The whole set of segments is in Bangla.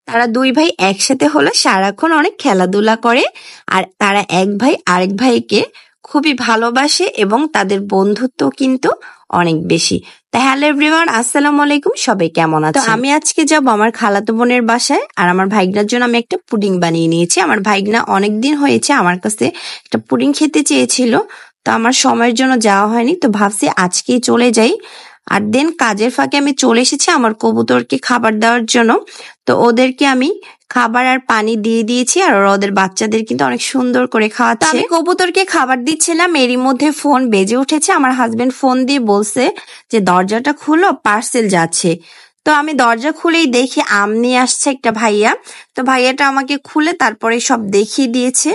তারা দুই ভাই একসাথে হলে সারাক্ষণ অনেক খেলাধুলা করে আর তারা এক ভাই আরেক ভাইকে খুবই ভালোবাসে এবং তাদের বন্ধুত্ব কিন্তু অনেক বেশি। তা হ্যালো এভরিওয়ান, আসসালামু আলাইকুম, সবাই কেমন আছেন? তো আমি আজকে যাব আমার খালাতো বোনের বাসায় আর আমার ভাইগনার জন্য আমি একটা পুডিং বানিয়ে নিয়েছি। আমার ভাইগনা অনেকদিন হয়েছে আমার কাছে একটা পুডিং খেতে চেয়েছিল, তো আমার সময়ের জন্য যাওয়া হয়নি, তো ভাবছি আজকেই চলে যাই। আর দেন কাজের ফাঁকে আমি চলে এসেছি আমার কবুতরকে খাবার দেওয়ার জন্য। তো ওদেরকে আমি খাবার আর পানি দিয়ে দিয়েছি আর ওরা ওদের বাচ্চাদের কিন্তু অনেক সুন্দর করে খাওয়াচ্ছে। আমি কবুতরকে খাবার দিচ্ছিলাম, এরই মধ্যে ফোন বেজে উঠেছে। আমার হাজবেন্ড ফোন দিয়ে বলছে যে দরজাটা খুলো, পার্সেল যাচ্ছে। তো আমি দরজা খুলেই দেখি আম নিয়ে আসছে একটা ভাইয়া। তো ভাইয়াটা আমাকে খুলে তারপরে সব দেখিয়ে দিয়েছে।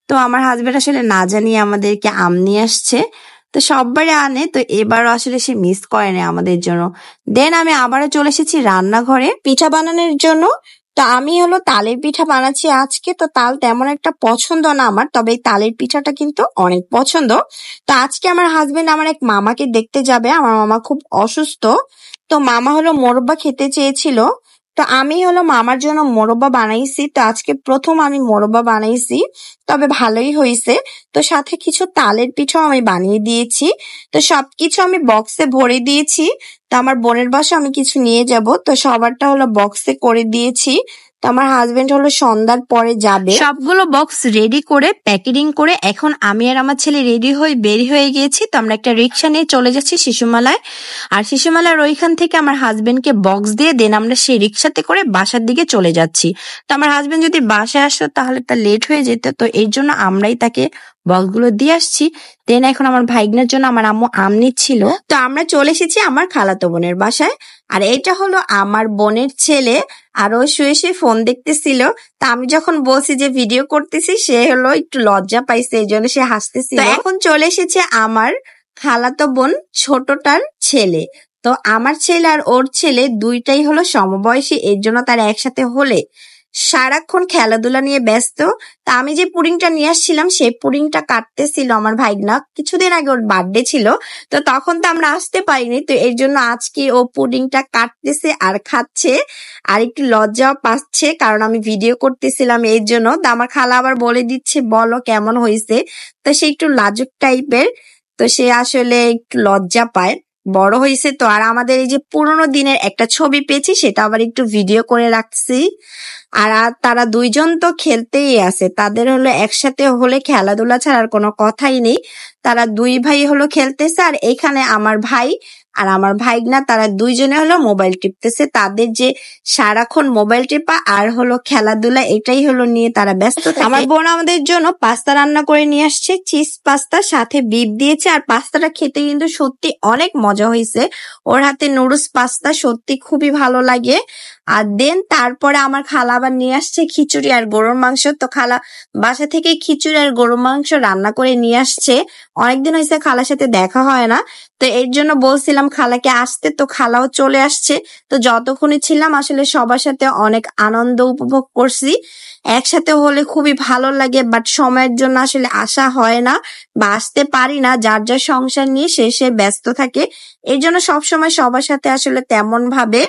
তো আমার হাজবেন্ড আসলে না জানিয়ে আমাদেরকে আম নিয়ে আসছে। তো সববারে আনে, তো এবারও আসলে সে মিস করে না আমাদের জন্য। দেন আমি আবারও চলে এসেছি রান্নাঘরে পিঠা বানানোর জন্য। তো আমি তালের পিঠা বানাচ্ছি আজকে। তো তাল তেমন একটা পছন্দ না আমার, তবে এই তালের পিঠাটা কিন্তু অনেক পছন্দ। তো আজকে আমার হাজবেন্ড আমার এক মামাকে দেখতে যাবে। আমার মামা খুব অসুস্থ, তো মামা মোরব্বা খেতে চেয়েছিল। তো আমি মামার জন্য মোরব্বা বানাইছি। তো আজকে প্রথম আমি মোরব্বা বানাইছি, তবে ভালোই হয়েছে। তো সাথে কিছু তালের পিঠাও আমি বানিয়ে দিয়েছি। তো সবকিছু আমি বক্সে ভরে দিয়েছি। তো আমার বোনের বাসা আমি কিছু নিয়ে যাব, তো সবারটা বক্সে করে দিয়েছি। তো আমার হাজবেন্ড সন্ধ্যার পরে যাবে। সবগুলো বক্স রেডি করে প্যাকেটিং করে এখন আমি আর আমার ছেলে রেডি হয়ে বের হয়ে গিয়েছি। তো আমরা একটা রিক্সা নিয়ে চলে যাচ্ছি শিশুমেলায়। আর শিশুমেলার ওইখান থেকে আমার হাজবেন্ডকে বক্স দিয়ে দেন আমরা সেই রিক্সাতে করে বাসার দিকে চলে যাচ্ছি। তো আমার হাজবেন্ড যদি বাসায় আসতো তাহলে তার লেট হয়ে যেত, তো এর জন্য আমরাই তাকে বক্সগুলো দিয়ে আসছি। দেন এখন আমার ভাইগনার জন্য আমার আম্মু আম নিচ্ছিল। তো আমরা চলে এসেছি আমার খালাতো বোনের বাসায়। আর এটা আমার বোনের ছেলে, আর ও শুয়ে শুয়ে ফোন দেখতেছিল। তা আমি যখন বলছি যে ভিডিও করতেছি, সে একটু লজ্জা পাইছে, এই জন্য সে হাসতেছিল। তো এখন চলে এসেছে আমার খালাতো বোন ছোটটার ছেলে। তো আমার ছেলে আর ওর ছেলে দুইটাই সমবয়সী, এর জন্য তারা একসাথে হলে সারাক্ষণ খেলাধুলা নিয়ে ব্যস্ত। তা আমি যে পুডিংটা নিয়ে আসছিলাম সেই পুডিংটা কাটতেছিল আমার ভাইগনা। কিছুদিন আগে ওর বার্থডে ছিল, তো তখন তো আমরা আসতে পারিনি, তো এর জন্য আজকে ও পুডিংটা কাটতেছে আর খাচ্ছে। আর একটু লজ্জাও পাচ্ছে কারণ আমি ভিডিও করতেছিলাম এর জন্য। তো আমার খালা আবার বলে দিচ্ছে বলো কেমন হয়েছে। তো সে একটু লাজুক টাইপের, তো সে আসলে একটু লজ্জা পায়, বড় হয়েছে তো। আর আমাদের এই যে পুরোনো দিনের একটা ছবি পেয়েছি, সেটা আবার একটু ভিডিও করে রাখছি। আর তারা দুইজন তো খেলতেই আছে, তাদের একসাথে হলে খেলাধুলা ছাড়ার কোনো কথাই নেই। তারা দুই ভাই খেলতেছে, আর এখানে আমার ভাই আর আমার ভাইগনা তারা দুইজনে মোবাইল টিপতেছে। তাদের যে সারাক্ষণ মোবাইল টিপা আর খেলাধুলা, এটাই নিয়ে তারা ব্যস্ত থাকে। আমার বোন আমাদের জন্য পাস্তা রান্না করে নিয়ে আসছে, চিজ পাস্তা, সাথে বিফ দিয়েছে। আর পাস্তাটা খেতে কিন্তু সত্যি অনেক মজা হয়েছে। ওর হাতে নুডলস পাস্তা সত্যি খুবই ভালো লাগে। আর দেন তারপরে আমার খালা আবার নিয়ে আসছে খিচুড়ি আর গরুর মাংস। তো খালা বাসা থেকে খিচুড়ি আর গরুর মাংস রান্না করে নিয়ে আসছে। অনেকদিন হয়েছে খালার সাথে দেখা হয় না, তো এর জন্য বলছিলাম খালাকে আসতে, তো খালাও চলে আসছে। তো যতক্ষণই ছিলাম আসলে সবার সাথে অনেক আনন্দ উপভোগ করছি। একসাথে হলে খুবই ভালো লাগে, বাট সময়ের জন্য আসলে আসা হয় না বা আসতে পারি না, যার যার সংসার নিয়ে সে ব্যস্ত থাকে। এর জন্য সবসময় সবার সাথে আসলে তেমন ভাবে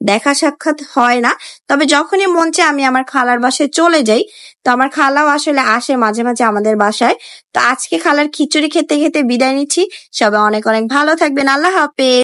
দেখা সাক্ষাৎ হয় না। তবে যখনই মন চায় আমি আমার খালার বাসায় চলে যাই। তো আমার খালাও আসলে আসে মাঝে মাঝে আমাদের বাসায়। তো আজকে খালার খিচুড়ি খেতে খেতে বিদায় নিচ্ছি। সবাই অনেক অনেক ভালো থাকবেন। আল্লাহ হাফেজ।